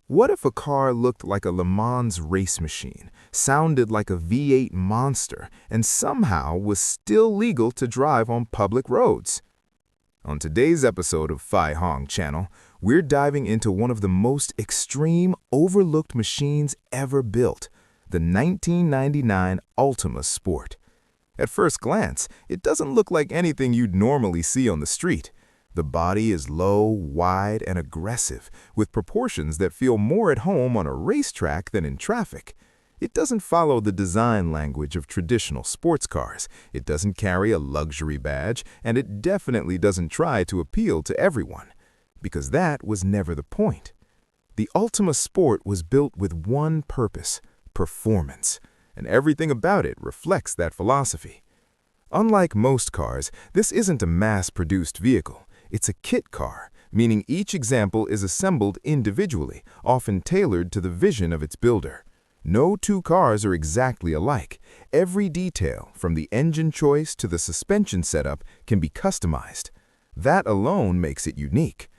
What if a car looked like a Le Mans race machine, sounded like a V8 monster, and somehow was still legal to drive on public roads? On today's episode of Hoang channel, we're diving into one of the most extreme, overlooked machines ever built, the 1999 Ultima Sport. At first glance, it doesn't look like anything you'd normally see on the street. The body is low, wide, and aggressive, with proportions that feel more at home on a racetrack than in traffic. It doesn't follow the design language of traditional sports cars, it doesn't carry a luxury badge, and it definitely doesn't try to appeal to everyone. Because that was never the point. The Ultima Sport was built with one purpose: performance, and everything about it reflects that philosophy. Unlike most cars, this isn't a mass-produced vehicle. It's a kit car, meaning each example is assembled individually, often tailored to the vision of its builder. No two cars are exactly alike. Every detail, from the engine choice to the suspension setup, can be customized. That alone makes it unique.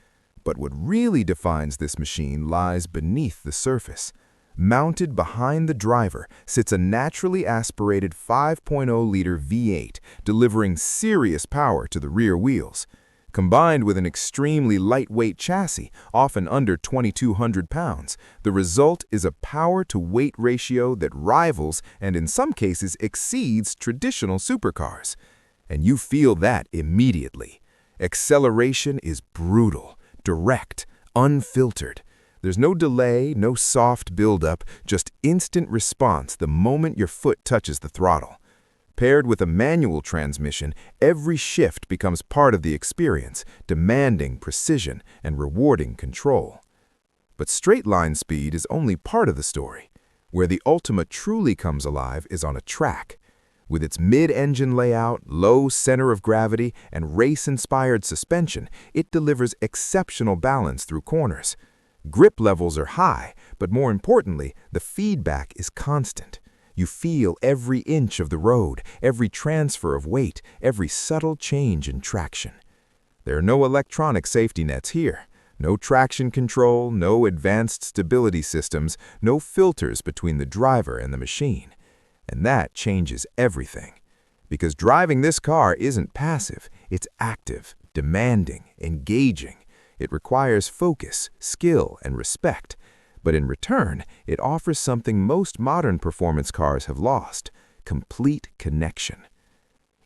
But what really defines this machine lies beneath the surface. Mounted behind the driver sits a naturally aspirated 5.0-liter V8, delivering serious power to the rear wheels. Combined with an extremely lightweight chassis, often under 2,200 pounds, the result is a power-to-weight ratio that rivals and in some cases exceeds traditional supercars. And you feel that immediately. Acceleration is brutal, direct, unfiltered. There's no delay, no soft buildup, just instant response the moment your foot touches the throttle. Paired with a manual transmission, every shift becomes part of the experience, demanding precision and rewarding control. But straight-line speed is only part of the story. Where the Ultima truly comes alive is on a track. With its mid-engine layout, low center of gravity, and race-inspired suspension, it delivers exceptional balance through corners. Grip levels are high, but more importantly, the feedback is constant. You feel every inch of the road, every transfer of weight, every subtle change in traction. There are no electronic safety nets here. No traction control, no advanced stability systems, no filters between the driver and the machine. And that changes everything. Because driving this car isn't passive, it's active, demanding, engaging. It requires focus, skill, and respect. But in return, it offers something most modern performance cars have lost: complete connection.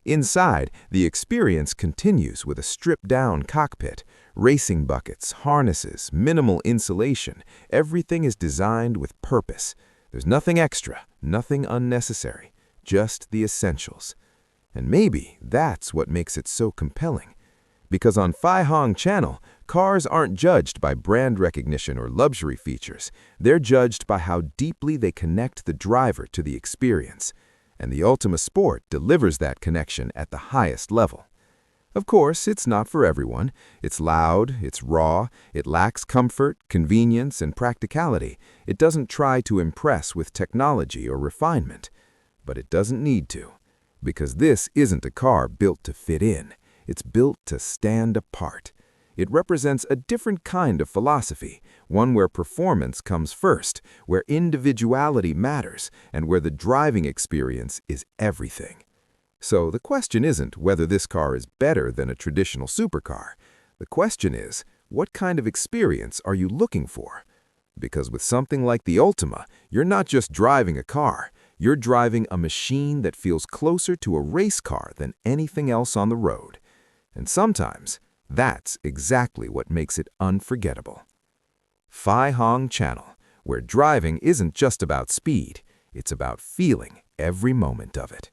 Inside, the experience continues with a stripped-down cockpit, racing buckets, harnesses, minimal insulation. Everything is designed with purpose. There's nothing extra, nothing unnecessary, just the essentials. And maybe that's what makes it so compelling. Because on Hoang channel, cars aren't judged by brand recognition or luxury features. They're judged by how deeply they connect the driver to the experience. And the Ultima Sport delivers that connection at the highest level. Of course, it's not for everyone. It's loud, it's raw, it lacks comfort, convenience, and practicality. It doesn't try to impress with technology or refinement. But it doesn't need to. Because this isn't a car built to fit in. It's built to stand apart. It represents a different kind of philosophy, one where performance comes first, where individuality matters, and where the driving experience is everything. So the question isn't whether this car is better than a traditional supercar. The question is, what kind of experience are you looking for? Because with something like the Ultima, you're not just driving a car, you're driving a machine that feels closer to a race car than anything else on the road. And sometimes, that's exactly what makes it unforgettable. Hoang channel, where driving isn't just about speed, it's about feeling every moment of it.